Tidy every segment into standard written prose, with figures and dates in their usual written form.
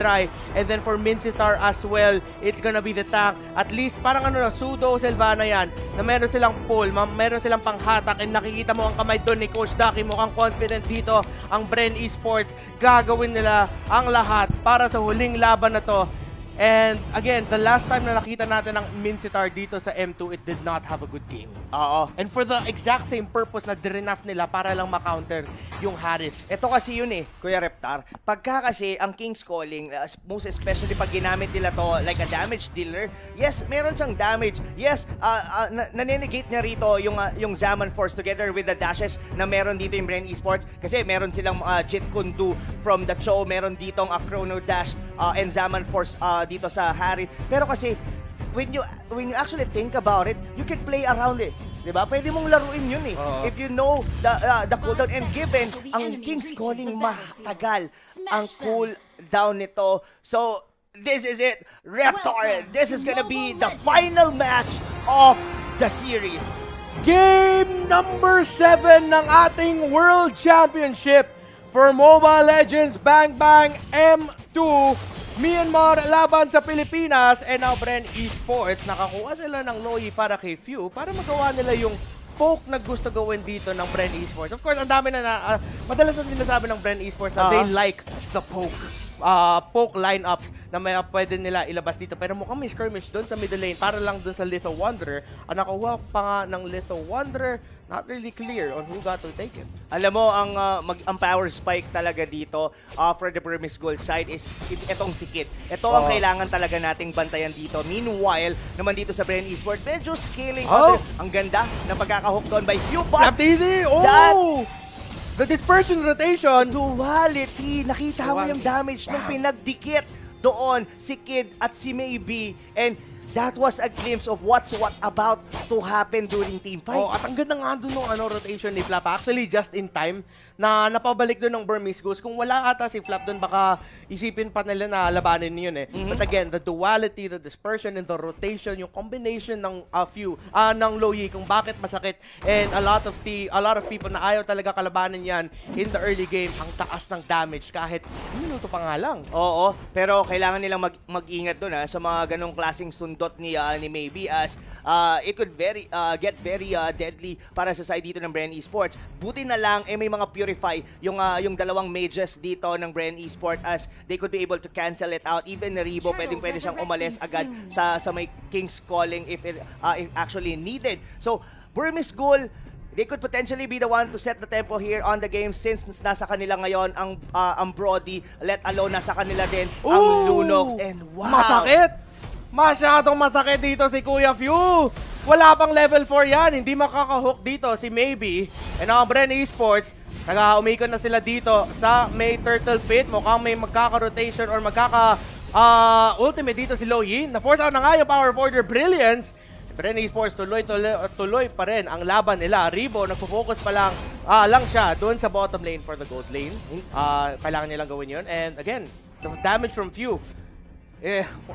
try. And then for Mincitar as well, it's gonna be the tank. At least parang pseudo Sylvana yan, na meron silang pull, meron silang panghatak, and nakikita mo ang kamay doon ni Coach Ducky, mukhang confident dito ang Bren Esports. Gagawin nila ang lahat para sa huling laban na to. And again, the last time na nakita natin ang Mincitar dito sa M2, it did not have a good game. Oo. And for the exact same purpose na direnaf nila para lang ma-counter yung Harith. Ito kasi yun Kuya Reptar. Pagka kasi ang King's Calling, most especially pag ginamit nila to like a damage dealer, yes, meron siyang damage. Yes, nanenegate niya rito yung Zaman Force together with the dashes na meron dito yung Bren Esports. Kasi meron silang Jit Kundu from the Cho, meron ditong Chrono Dash and Zaman Force dito sa Harith. Pero kasi, when you actually think about it, you can play around it. Diba? Pwede mong laruin yun if you know the cooldown. And given ang King's Calling matagal ang cooldown nito. So, this is it. Reptar, this is gonna be the final match of the series. Game number 7 ng ating World Championship for Mobile Legends Bang Bang M2. Myanmar laban sa Pilipinas, and now Bren Esports nakakuha sila ng Loyi para kay Few para magawa nila yung poke na gusto gawin dito ng Bren Esports. Of course, ang dami na madalas na sinasabi ng Bren Esports na they like the poke lineups na may pwede nila ilabas dito. Pero mukhang may skirmish doon sa middle lane para lang doon sa Litho Wanderer. Ang nakuha pa nga ng Litho Wanderer, not really clear on who got to take it. Alam mo, ang power spike talaga dito for the Burmese Gold side is itong si Kid. Ito ang kailangan talaga nating bantayan dito. Meanwhile, naman dito sa Bren Esports, medyo scaling. Ang ganda ng pagkakahook doon by Few. Flap easy! The dispersion rotation. Duality. Nakita mo yung damage nung pinagdikit doon si Kid at si Maybe. And that was a glimpse of what's about to happen during team fights. At ang ganda nga doon ng rotation ni Flap. Actually, just in time na napabalik doon ng Burmese Goose. Kung wala ata si Flap doon, baka isipin pa nila na labanin yun But again, the duality, the dispersion, and the rotation, yung combination ng ng Loyi kung bakit masakit. And a lot of people na ayaw talaga kalabanin yan in the early game, ang taas ng damage kahit 1 minuto pa nga lang. Oo, pero kailangan nilang mag-ingat doon sa mga ganong klaseng sundot ni Maybe as it could get very deadly para sa side dito ng Bren Esports. Buti na lang may mga purify yung dalawang mages dito ng Bren Esports as they could be able to cancel it out. Even Ribo, pwede siyang umalis agad sa may King's Calling if actually needed. So, Burmese Gold, they could potentially be the one to set the tempo here on the game since nasa kanila ngayon ang Brody, let alone nasa kanila din ang Lunox. And wow! Masakit! Masyadong masakit dito si Kuya Few. Wala pang level 4 yan. Hindi makakahook dito si Maybe. And ang Bren Esports, nag-umikot na sila dito sa may Turtle Pit. Mukhang may magkaka-rotation or magkaka-ultimate dito si Loyi. Na-force out na nga yung Power Forger Brilliance. Bren Esports tuloy pa rin ang laban nila. Ribo, nagpo-focus pa lang siya doon sa bottom lane for the gold lane. Kailangan nilang gawin yun. And again, the damage from Few.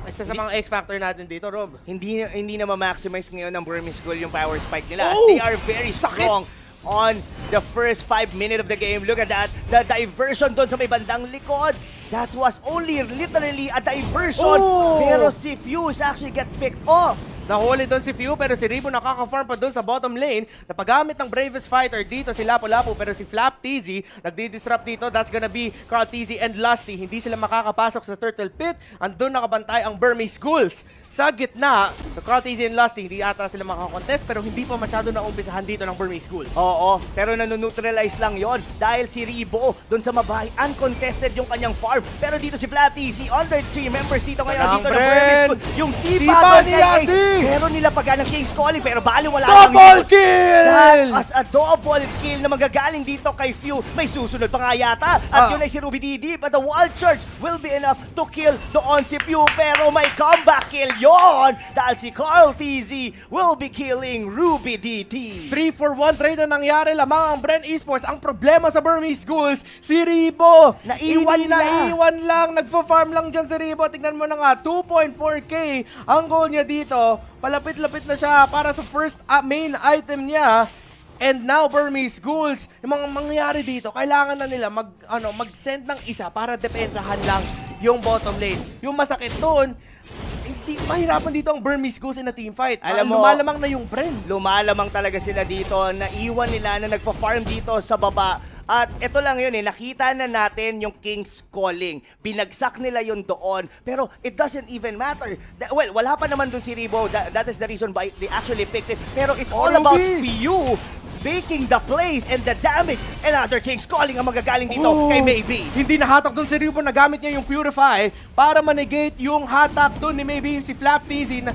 Isa sa mga X-factor natin dito, Rob. Hindi na ma-maximize ngayon ng Burmese Gold yung power spike nila as they are very strong on the first 5 minutes of the game. Look at that. The diversion doon sa may bandang likod. That was only literally a diversion. Pero si Fuse actually get picked off. Nahuli doon si Few, pero si Ribo nakaka-farm pa doon sa bottom lane. Napagamit ng bravest fighter dito si Lapu-Lapu, pero si Flap TZ nagdi-disrupt dito. That's gonna be Carl TZ and Lusty. Hindi sila makakapasok sa Turtle Pit. Andun nakabantay ang Burmese Ghouls. Sa gitna, the Carl TZ and Lusty, hindi ata sila makakontest, pero hindi pa masyado naumpisahan dito ng Burmese Ghouls. Oo, pero nanoneutralize lang yon dahil si Ribo doon sa mabahay, uncontested yung kanyang farm. Pero dito si Flap TZ, under 3 members dito ngayon dito ng Burmese Ghouls. Yung Sipa ni Lusty! Pero nilapagan ng King's Calling, pero bali wala lang. Double kill! As a double kill na magagaling dito kay Few. May susunod pa nga yata. At yun ay si Ruby DD. But the Wall Charge will be enough to kill doon si Few. Pero may comeback kill yon dahil si Carl TZ will be killing Ruby DD. 3-for-1 trade na nangyari lamang ang Bren Esports. Ang problema sa Burmese Ghouls, si Ribo. Naiwan lang. Nagfa-farm lang dyan si Ribo. Tignan mo na nga, 2.4k ang goal niya dito. Palapit-lapit na siya para sa first main item niya. And now, Burmese Ghouls, yung mga mangyayari dito, kailangan na nila mag-send ng isa para depensahan lang yung bottom lane. Yung masakit doon, hindi mahirapan dito ang Burmese Ghouls in a team fight. Alam mo, lumalamang na yung Bren. Lumalamang talaga sila dito, naiwan nila na nagpa-farm dito sa baba. At ito lang yun nakita na natin yung King's Calling. Binagsak nila yun doon, pero it doesn't even matter. Well, wala pa naman dun si Ribo. That is the reason why they actually picked it. Pero it's all about PU making the plays and the damage. Another King's Calling ang magagaling dito kay Maybe. Hindi nahatak doon si Ribo, nagamit niya yung Purify para manegate yung hatak doon ni Maybe si Flap TZ na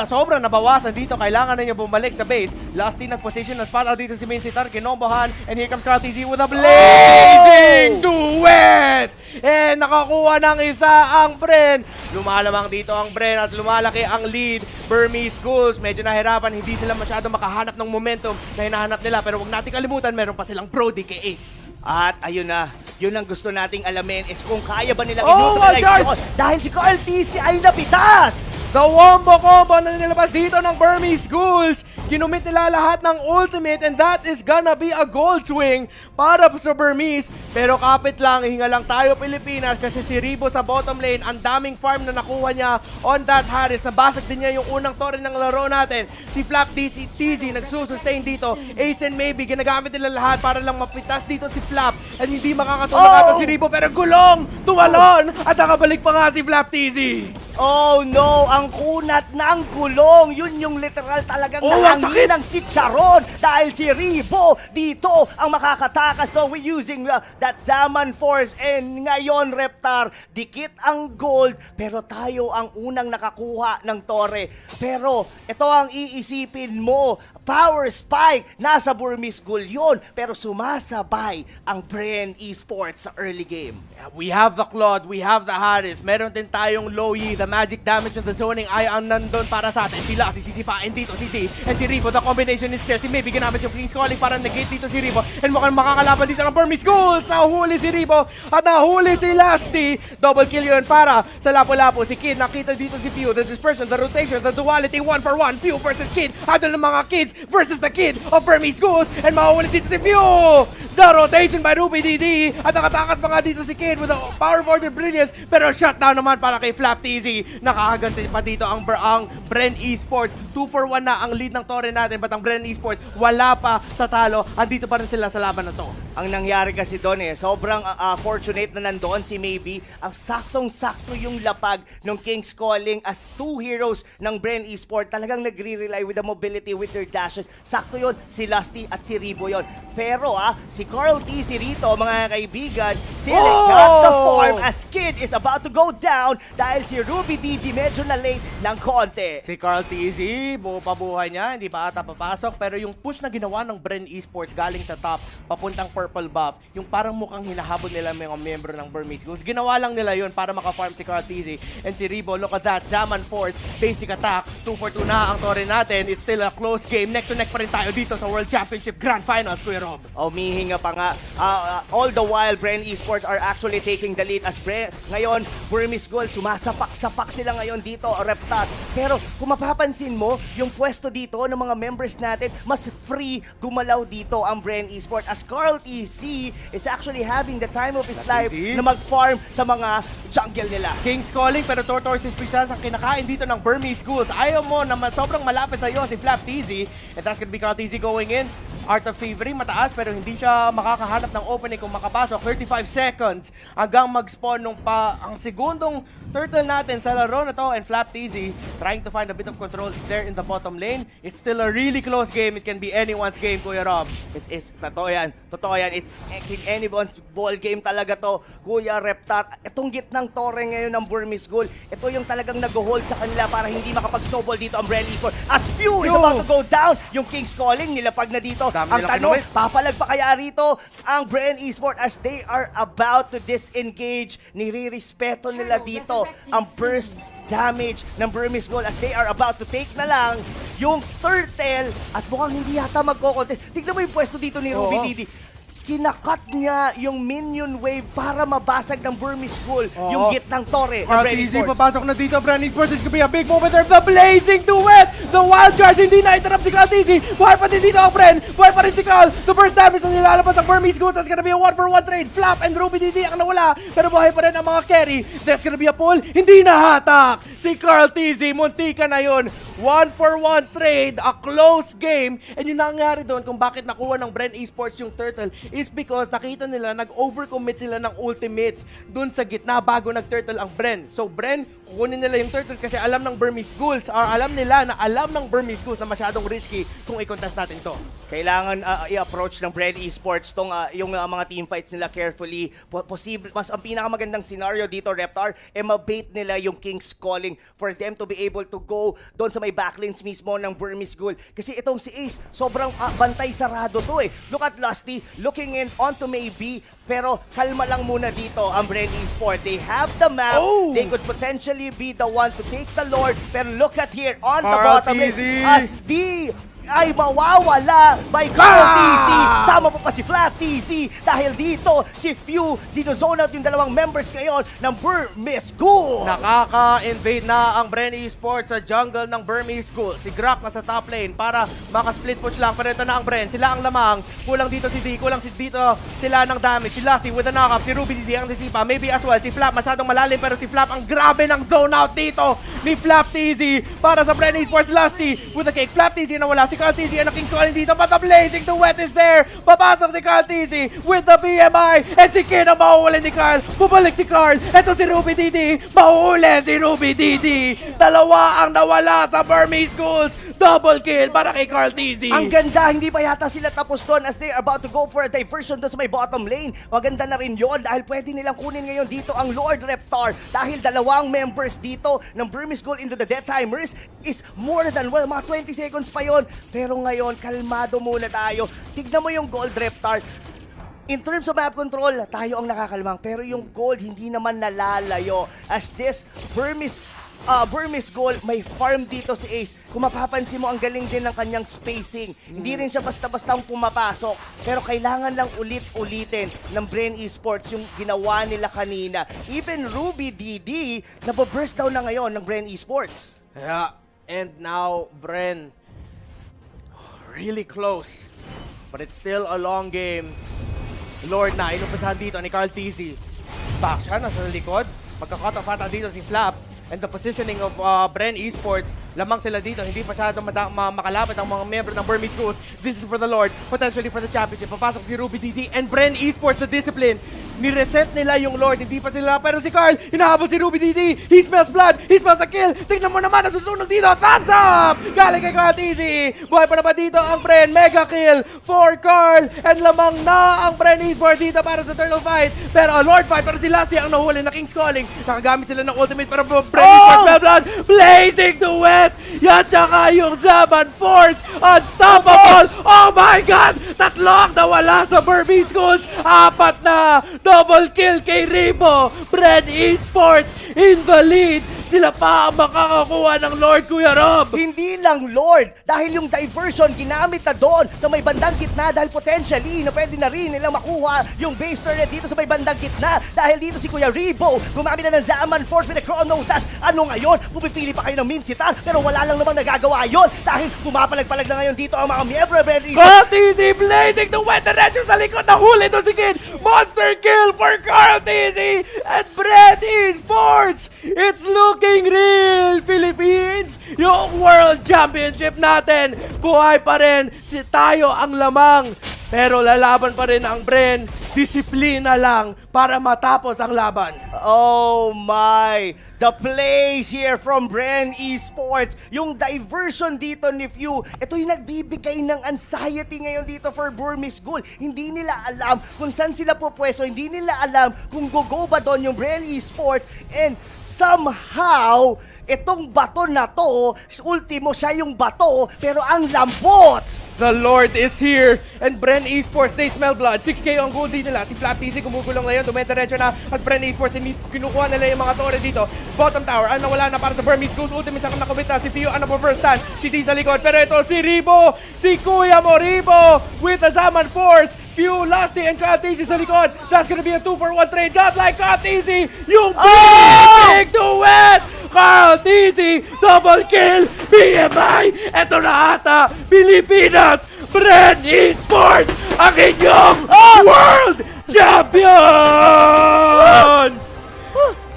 sobrang nabawasan dito. Kailangan na niya bumalik sa base. Lasty nag-position na spot out dito si Main Sitar, kinombohan, and here comes Carl TZ with a blazing duet! And nakakuha ng isa ang Bren. Lumalamang dito ang Bren at lumalaki ang lead. Burmese Ghouls, medyo nahirapan, hindi sila masyado makahanap ng momentum na hinahanap nila. Pero huwag natin kalimutan, meron pa silang Brody kay Ace. At ayun na, yun ang gusto nating alamin is kung kaya ba nilang Oh, i-neutralize charge! ito dahil si Carl TC ay napitas! The wombo combo na nilabas dito ng Burmese Ghouls. Kinumit nila lahat ng ultimate and that is gonna be a gold swing para sa Burmese. Pero kapit lang, hinga lang tayo Pilipinas kasi si Ribo sa bottom lane, ang daming farm na nakuha niya on that Harris. Nabasag din niya yung unang torre ng laro natin. Si Flap TZ nagsusustain dito. Ace and Maybe, ginagamit nila lahat para lang mapitas dito si Flap. At hindi makakatulong ata si Ribo pero gulong, tumalon at nakabalik pa nga si Flap TZ. Oh no, ang kunat ng gulong. Yun yung literal talagang ang sakit! ng chicharon. Dahil si Ribo dito ang makakatakas no, using that Zaman Force. And ngayon, Reptar, dikit ang gold. Pero tayo ang unang nakakuha ng torre. Pero ito ang iisipin mo. Power spike, nasa Burmese Ghoul yun. Pero sumasabay ang Bren Esports sa early game. We have the Claude, we have the Harith, meron din tayong Loyi, the magic damage of the zoning ay ang nandun para sa atin. Sila, sisipain dito si D and si Ribo, the combination is there. Si Maybe ginamit yung King's Calling para negate dito si Ribo and mukhang makakalaban dito ng Burmese Ghouls. Nahuli si Ribo at nahuli si Lasty. Double kill yun para sa Lapu-Lapu. Si Kid, nakita dito si Pew, the dispersion, the rotation, the duality, 1-for-1. Pew versus Kid, adol ng mga kids versus the Kid of Burmese Ghouls and mahuhuli dito si Pew. The rotation by Ruby DD at nakatakas pa nga dito si Kid with a power forward brilliance pero shutdown naman para kay Flap TZ. Nakakaganti pa dito ang Bren Esports. 2-for-1 na ang lead ng torre natin but ang Bren Esports wala pa sa talo. Andito pa rin sila sa laban na to. Ang nangyari kasi doon sobrang fortunate na nandoon si Maybe. Ang saktong-sakto yung lapag ng King's Calling as two heroes ng Bren Esports. Talagang nagre-rely with the mobility, with their dashes. Sakto yun, si Lasty at si Ribo yun. Pero si Carl TC rito, mga kaibigan, still got the form as Kid is about to go down dahil si Ruby DD medyo na late ng konti. Si Carl TZ, buo pa buhay niya, hindi pa ata papasok. Pero yung push na ginawa ng Bren Esports galing sa top, papuntang purple buff, yung parang mukhang hinahabol nila mga membro ng Burmese Ghouls. Ginawa lang nila yun para maka-farm si Carl TZ and si Ribo. Look at that, Zaman Force, basic attack, 2-for-2 na ang torre natin. It's still a close game. Neck to neck pa rin tayo dito sa World Championship Grand Finals, Kuya Rob. Umihinga pa nga. All the while, Bren Esports are actually taking the lead as ngayon, Burmese Ghouls, sumasapak-sapak sila ngayon dito, Reptar. Pero kung mapapansin mo, yung pwesto dito ng mga members natin, mas free gumalaw dito ang Bren Esports as Carl TC is actually having the time of his life na mag-farm sa mga jungle nila. King's Calling pero Tortoises Presence ang kinakain dito ng Burmese Ghouls. Ayaw mo na sobrang malapit sa iyo si Flap TZ and that's gonna be Carl TZ going in. Art of Thievery, mataas pero hindi siya makakahanap ng opening kung makapasok. 35 seconds hanggang mag-spawn ang segundong turtle natin sa laro na to and Flap TZ trying to find a bit of control there in the bottom lane. It's still a really close game. It can be anyone's game, Kuya Rob. It is, totoo yan. It's anyone's ball game talaga to, Kuya Reptar. Itong gitnang torre ngayon ng Burmese Ghoul, ito yung talagang nag-hold sa kanila para hindi makapag-snowball dito ang Bren Esports. As Pew is about to go down, yung King's Calling, nilapag na dito. Ang tanong, papalag pa kaya rito ang Bren Esports as they are about to disengage. Nire-respeto nila dito ang burst damage ng Burmese Ghoul as they are about to take na lang yung turtle at mukhang hindi yata magko-contest. Tignan mo yung pwesto dito ni Ruby Didi. kinakat niya yung minion wave para mabasag ng Burmese Ghoul Oo. yung gitnang torre ng Carl Brand TZ Esports. papasok na dito. Brand Esports is gonna be a big moment there. The Blazing Duet! The Wild Charge! Hindi na-interrupt si Carl TZ. Buhay pa din dito ang Bren. Buhay pa rin si Carl. The first damage na nilalabas ang Burmese Ghoul. That's gonna be a 1-for-1 trade. Flap and Ruby DD ang nawala. Pero buhay pa rin ang mga carry. There's gonna be a pull. Hindi nahatak. Si Carl TZ. Muntika na yun. 1-for-1 trade. A close game. And yung nangyari doon kung bakit nakuha ng Bren Esports yung turtle is because nakita nila nag-overcommit sila ng ultimates dun sa gitna bago nag-turtle ang Bren. So Bren, kukunin nila yung turtle kasi alam ng Burmese Ghouls or alam nila na alam ng Burmese Ghouls na masyadong risky kung i-contest natin to. Kailangan i-approach ng Brand Esports tong yung mga teamfights nila carefully. Posible, mas ang pinakamagandang scenario dito, Reptar, mabait nila yung King's Calling for them to be able to go doon sa may backlinks mismo ng Burmese Ghoul. Kasi itong si Ace, sobrang bantay sarado to eh. Look at Lusty, looking in onto maybe, pero kalma lang muna dito ang Brand Esports. They have the map, they could potentially be the one to take the Lord, pero look at here on the Carl bottom lane, TZ. as the ay mawawala by Carl TZ. Sama po pa si Flat TZ dahil dito si Few sinuzone out yung dalawang members ngayon ng Burmese Ghoul. Nakaka-invade na ang Bren Esports sa jungle ng Burmese Ghoul. Si Grak nasa top lane para maka-split push lang. Pero ito na ang Bren. Sila ang lamang. Kulang dito si D. Kulang si dito sila ng damage. Si Lusty with a knock-up. Si Ruby DD ang disipa. Maybe as well. Si Flap masyadong malalim pero si Flap ang grabe ng zone out dito ni Flap TZ para sa Bren Esports. Lusty with a cake. Flap TZ na wala. Si Carl TZ ang King Calling dito. But the Blazing Duet is there. Papasok si Carl TZ with the BMI. And si Kin ang mahuhuli ni Carl. Bumalik si Carl. Ito si Ruby DD. Mahuhuli si Ruby DD. Dalawa ang nawala sa Burmese Ghouls. Double kill para kay Carl TZ. Ang ganda, hindi pa yata sila tapos doon as they are about to go for a diversion doon sa may bottom lane. Maganda na rin yun dahil pwede nilang kunin ngayon dito ang Lord Reptar dahil dalawang members dito ng Burmese Ghoul into the Death Timers is more than, well, mga 20 seconds pa yon. Pero ngayon, kalmado muna tayo. Tignan mo yung Gold Reptar. In terms of map control, tayo ang nakakalmang. Pero yung gold, hindi naman nalalayo. As this Burmese Ghoul, may farm dito si Ace. Kung mapapansin mo, ang galing din ng kanyang spacing. Hindi rin siya basta-bastang pumapasok. Pero kailangan lang ulit-ulitin ng Bren Esports yung ginawa nila kanina. Even Ruby DD, nababurst down na ngayon ng Bren Esports. Yeah, and now Bren really close. But it's still a long game. Lord na, inumpasahan dito ni Carl TZ. Back siya, nasa likod. Pagka-cut off ata dito si Flap. And the positioning of Bren Esports, lamang sila dito. Hindi masyadong makalapit ang mga member ng Burmese Ghouls. This is for the Lord, potentially for the championship. Papasok si Ruby DD and Bren Esports, the discipline. Nireset nila yung Lord, hindi pa sila. Pero si Carl, hinahabol si Ruby DD. He smells blood, he smells a kill. Tignan mo naman, nasusunog dito. Thumbs up! Galing kay Carl TZ. Buhay pa na ba dito ang Bren? Mega kill for Carl. And lamang na ang Bren Esports dito para sa turtle fight. Pero Lord fight, pero si Lusty ang nahuli na King's Calling. Nakagamit sila ng ultimate, pero Bren Esports, smell blood. Blazing Duet. Yan, tsaka yung Zaman Force. Unstoppable. Oh my God! Tatlo ang nawala sa Burmese Ghouls. Apat na. Double kill kay Rebo. Bren Esports in the lead. Sila pa ang makakakuha ng Lord, Kuya Rob. Hindi lang Lord, dahil yung diversion ginamit na doon sa may bandang gitna dahil potentially na pwede na rin nilang makuha yung base turret dito sa may bandang gitna dahil dito si Kuya Rebo gumamit na ng Zaman Force with a Chrono Dash. Ano ngayon? Pumipili pa kayo ng Minsitar pero wala lang namang nagagawa yon dahil pumapalag-palag na ngayon dito ang mga miyembro of Bren Esports. Carl TZ blazing the wet diretso sa likod. Nahuli to si Kid. Monster kill for Carl TZ and Bren Esports. It's looking real, Philippines. Yung World Championship natin, buhay pa rin. Si tayo ang lamang. Pero lalaban pa rin ang Bren. Disiplina lang para matapos ang laban. Oh my! The plays here from Bren Esports. Yung diversion dito ni Few, ito yung nagbibigay ng anxiety ngayon dito for Burmese Ghoul. Hindi nila alam kung saan sila pupwesto. Hindi nila alam kung go ba doon yung Bren Esports. And somehow, itong bato na to, ultimo siya yung bato, pero ang lambot! The Lord is here. And Bren Esports, they smell blood. 6K ang gold nila. Si Flap TZ gumugulong na yun. Dumediretso na at Bren Esports. Kinukuha nila yung mga torre dito. Bottom tower. Ano wala na para sa Burmese Ghouls. Ultimate sa nakumit na. Si Pio ano po first stand. Si D sa likod. Pero ito si Rebo. Si Kuya mo Rebo with the Zaman Force. Few, Lusty, and Cut Easy sa likod. That's gonna be a 2-for-1 trade. Godlike, Cut Easy, yung big duet! Carl Easy, double kill, BMI, eto na ata, Pilipinas, Bren Esports, ang inyong World Champions!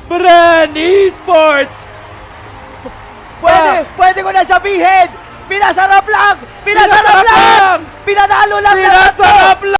Bren Esports! Pwede ko na sabihin, pinasarap lang! Pinasarap lang! Pinanalo lang! Pinasarap lang!